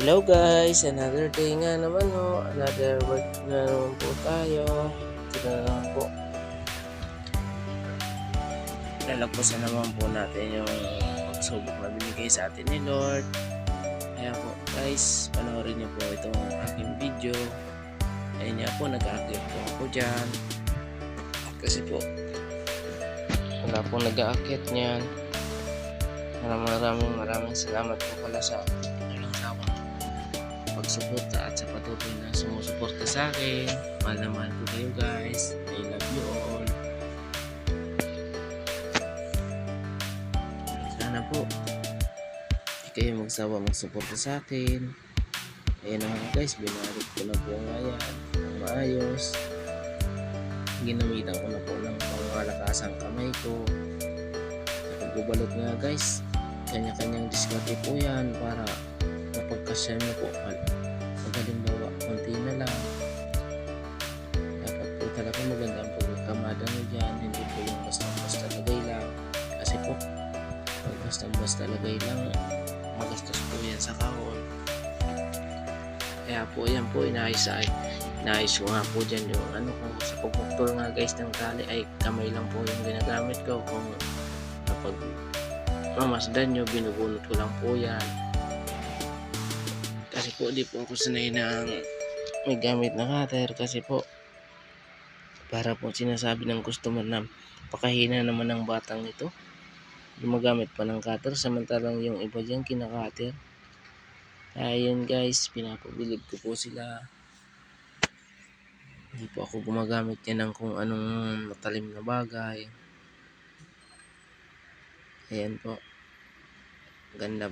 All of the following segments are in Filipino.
Hello guys, another day nga naman another work na naman po tayo. Ito na naman po. Lalagpasan naman po natin yung pagsubok na binigay sa atin ni Lord. Kaya po guys, panoorin niyo po itong aking video. Ayun nga po, nag-a-active po ako dyan. Kasi po, wala pong nag-a-active niyan. Maraming salamat po pala sa walang sawang pagsuporta at sa patuloy na sumusuporta sa akin. Mahal na mahal ko kayo guys. I love you all. Sana po hindi kayo magsawa magsuporta sa akin. Ayan na nga guys, binalik ko na po nga yan ng maayos. Ginamitan ko na po ng pangmalakasang kamay ko. Sa pagbubalot nga guys, kanya-kanyang diskarte po yan para mapagkasya nyo po. Pag halimbawa, konti na lang, dapat po talaga maganda ang pagkakamada nyo dyan. Hindi po yung basta-basta lagay lang. Kasi po, pag basta-basta lagay lang, magastos po yan sa kahon. Kaya po yan po, inayos ko nga po dyan yung kung sa pagpuktol nga guys ng tali ay kamay lang po yung ginagamit ko. Kung kapag mamasdan nyo, binubunot ko lang po yan. Kasi po di po ako sanay ng may gamit na cutter kasi po para po sinasabi ng customer na pakahina naman ng batang ito, gumagamit pa ng cutter samantalang yung iba dyan kinakater. Ayun guys, pinapabilib ko po sila. Hindi po ako gumagamit yan ng kung anong matalim na bagay. Ayan po, ganda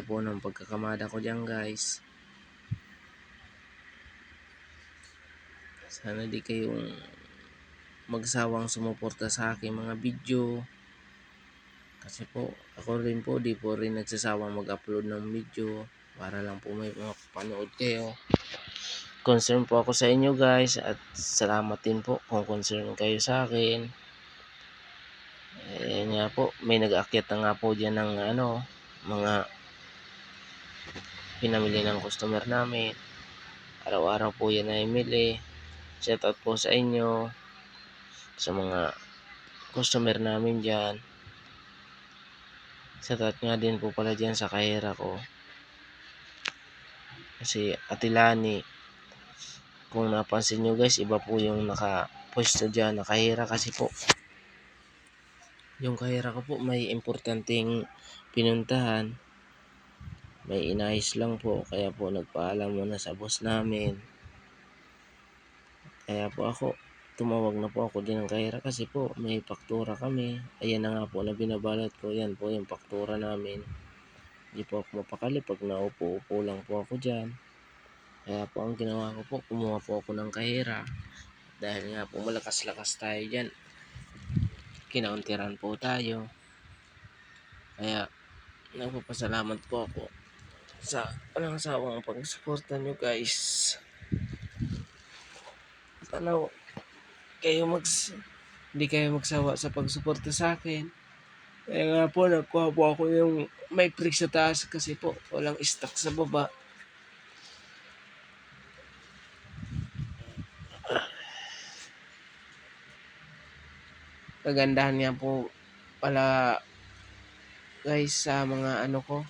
po ng pagkakamada ko dyan guys. Sana di kayong magsawang sumuporta sa aking mga video. Kasi po, ako rin po, di po rin nagsasawang mag-upload ng video para lang po may mapanood kayo. Concern po ako sa inyo guys at salamat din po kung concern kayo sa akin. Ayan nga po, may nag-aakyat na nga po dyan ng mga pinamili ng customer namin. Araw-araw po yan ay mili. Shoutout po sa inyo, sa mga customer namin dyan. Shoutout nga din po pala dyan sa kahera ko. Kasi Atilani, kung napansin nyo guys, iba po yung nakapwesto dyan, nakahira kasi po. Yung kahira ko po may importanteng pinuntahan. May inayos lang po, kaya po nagpaalam muna sa boss namin. Kaya po ako, tumawag na po ako din ng kahira kasi po may faktura kami. Ayan na nga po na binabalot ko, yan po yung faktura namin. Hindi po ako mapakali pag naupo-upo lang po ako dyan. Kaya po ang ginawa ko po, kumuha po ako ng kahira. Dahil nga po malakas-lakas tayo dyan, kinauntiran po tayo. Kaya nagpapasalamat po ako sa walang sawang pag-suporta nyo guys. Sana kayo hindi kayo magsawa sa pagsuporta sa akin. Kaya nga po, nagkuha po ako yung may prick sa taas kasi po walang stock sa baba. Kagandahan nga po pala guys sa mga ko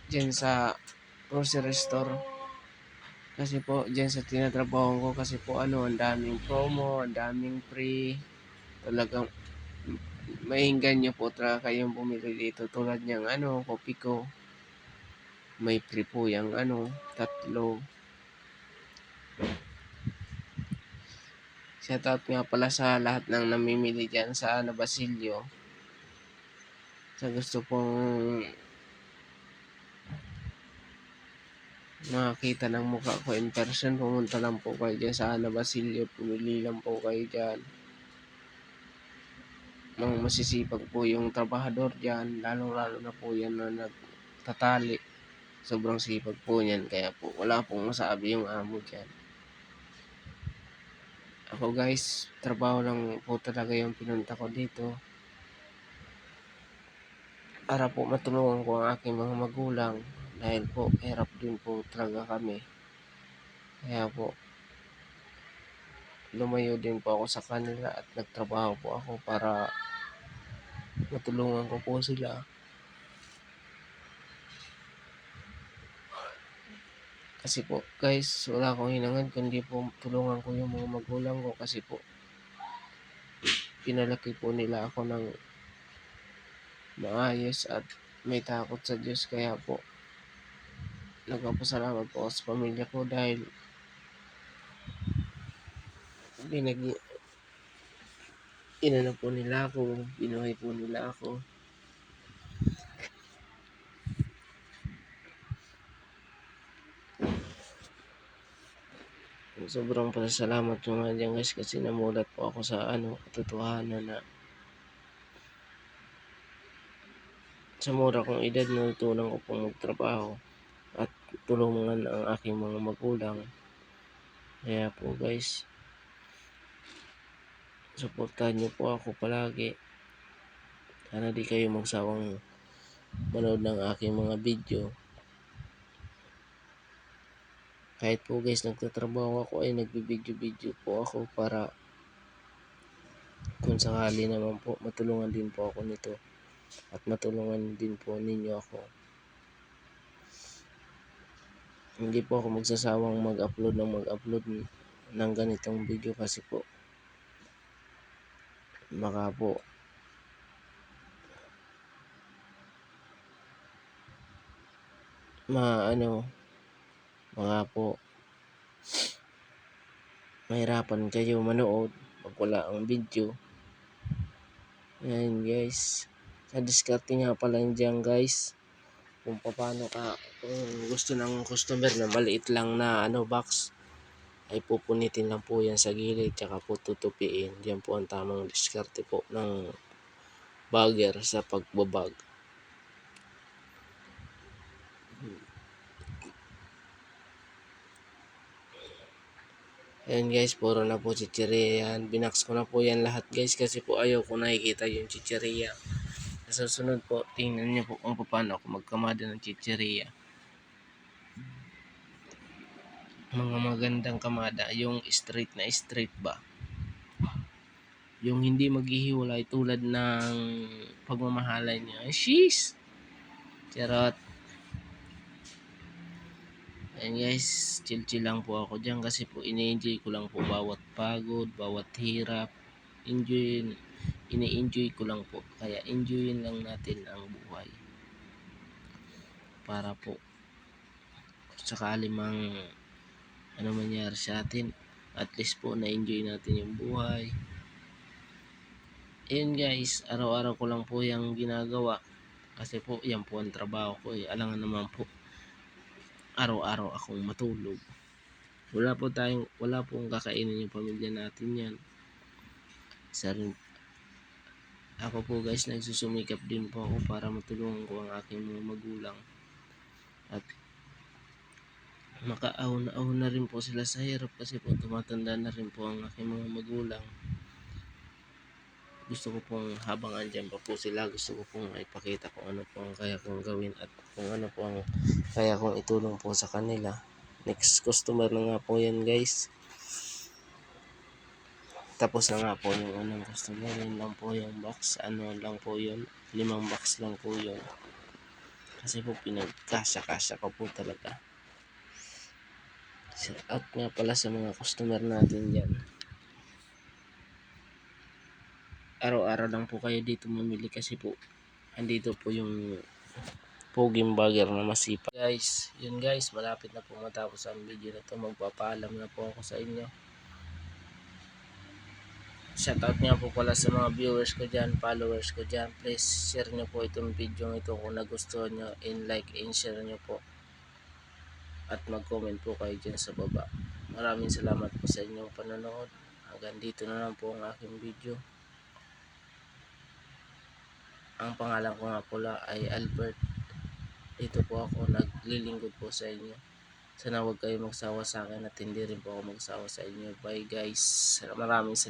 dyan sa grocery store. Kasi po dyan sa tinatrabaho ko kasi po ang daming promo, ang daming free. Talagang mainggan nyo po talaga kayong bumili dito tulad niyang kopi ko. May free po yung tatlo. Shoutout nga pala sa lahat ng namimili dyan sa Basilio. Sa gusto pong makakita ng mukha ko in person, pumunta lang po kayo dyan sa Basilio. Pumili lang po kayo dyan. Masisipag po yung trabahador dyan. Lalo na po yan na nagtatali. Sobrang sipag po niyan. Kaya po wala pong masabi yung amo dyan. Ako guys, trabaho lang po talaga yung pinunta ko dito. Para po matulungan ko ang aking mga magulang. dahil po hirap din po talaga kami. Kaya po lumayo din po ako sa kanila at nagtrabaho po ako para matulungan ko po sila. Kasi po guys, wala akong hinangad kundi po tulungan ko yung mga magulang ko kasi po pinalaki po nila ako ng maayos at may takot sa Diyos. Kaya po nagpapasalamat po ako sa pamilya ko dahil inano po nila ako, binuhay po nila ako. Sobrang pasalamat po nga dyan guys kasi namulat po ako sa katotohanan na sa mura kong edad natutunan ko pong magtrabaho at tulungan ang aking mga magulang. Kaya po guys, suportahan niyo po ako palagi. Sana di kayo magsawang manood ng aking mga video. Kahit po guys nagtatrabaho ako ay nagbibideo po ako para kung sakali naman po matulungan din po ako nito at matulungan din po ninyo ako. Hindi po ako magsasawang mag-upload ng ganitong video kasi po baka po baka po mahirapan kayo manood pag wala ang video. Ayan guys, sa diskarte nga pala dyan guys, kung paano kung gusto ng customer na maliit lang na box, ay pupunitin lang po yan sa gilid tsaka po tutupiin. Yan po ang tamang diskarte po ng bagger sa pagbabag. Ayan guys, puro na po chichirya yan. Binax ko na po yan lahat guys kasi po ayaw ko nakikita yung chichirya. Sa susunod po, tingnan niyo po kung paano ako magkamada ng chichirya. Mga magandang kamada, yung straight na straight ba? Yung hindi maghihiwalay tulad ng pagmamahalay niya. Sheesh! Charot. Ayan guys, chill lang po ako dyan kasi po ini-enjoy ko lang po bawat pagod, bawat hirap. Ini-enjoy ko lang po. Kaya enjoyin lang natin ang buhay. Para po sakali mang mangyari sa atin, at least po na-enjoy natin yung buhay. Ayun guys, araw-araw ko lang po yung ginagawa kasi po yan po ang trabaho ko alangan naman po araw-araw akong matulog. Wala pong kakainin yung pamilya natin yan. Ako po guys, nagsusumikap din po ako para matulungan ko ang aking mga magulang at makaahon na rin po sila sa hirap kasi po tumatanda na rin po ang aking mga magulang. Gusto ko pong habang andyan pa po sila, gusto ko pong ipakita kung ano po ang kaya kong gawin at kung ano po ang kaya kong itulong po sa kanila. Next customer na nga po yan guys. Tapos na nga po yung customer, yun lang po yung box. Lang po yun, 5 box lang po yun. Kasi po pinagkasya ko po talaga. Shout out nga pala sa mga customer natin dyan. Araw-araw lang po kayo dito mamili kasi po andito po yung poging bagger na masipag. Guys, yun guys, malapit na po matapos ang video na to. Magpapaalam na po ako sa inyo. Shoutout nga po pala sa mga viewers ko dyan, followers ko dyan. Please share nyo po itong video ito kung nagustuhan nyo, and like and share nyo po. At mag-comment po kayo dyan sa baba. Maraming salamat po sa inyong panonood. Hanggang dito na lang po ang aking video. Ang pangalan ko nga pala ay Albert. Dito po ako naglilingkod po sa inyo. Sana huwag kayo magsawa sa akin at hindi rin po ako magsawa sa inyo. Bye guys. Maraming salamat.